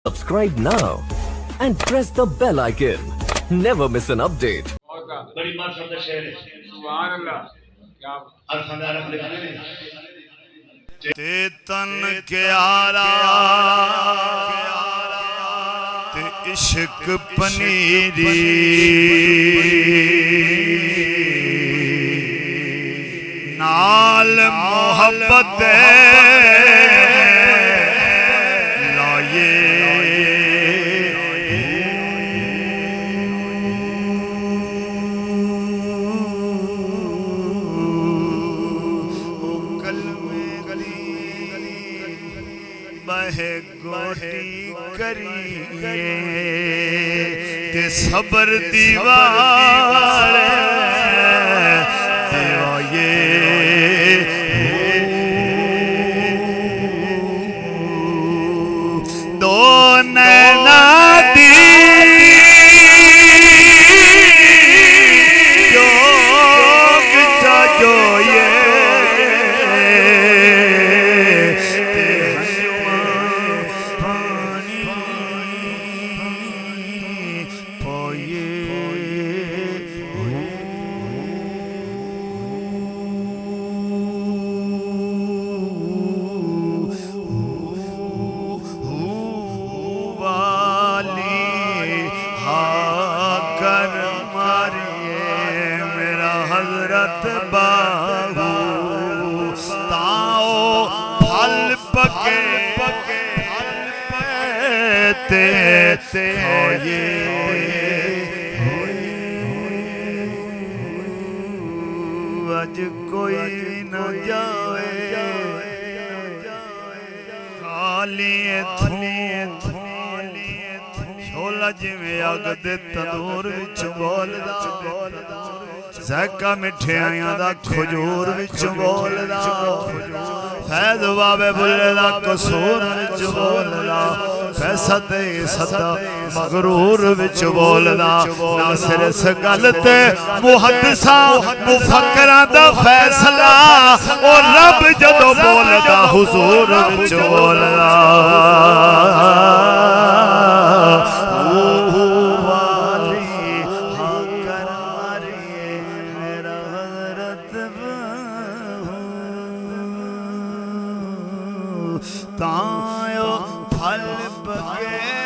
Subscribe now and press the bell icon. Never miss an update. बड़ी मार शब्द शेर है सुभान अल्लाह क्या अल्फांदा रख लिखने ने ते तन क्यारा ते इश्क पनीरी नाल मोहब्बत लाए बहे गोटी करिए ते सबर दीवार दिवाए दो नैना दी जोग सजोए बाहू ताओ फल पके पके ते होए अज कोई न जाए खाली छोला जिवें अग दे तंदूर विच बोलदा ज़ैका मिठाइयां दा खजूर विच बोलदा फैज़ बाबे बुल्ले दा कसूर विच बोलदा पैसा ते सदा मगरूर विच बोलदा नासिर इस गल ते मुहद्दिसा मुफक्करां दा फैसला ओ रब जदों बोलदा हुजूर विच बोलदा तायो फल पके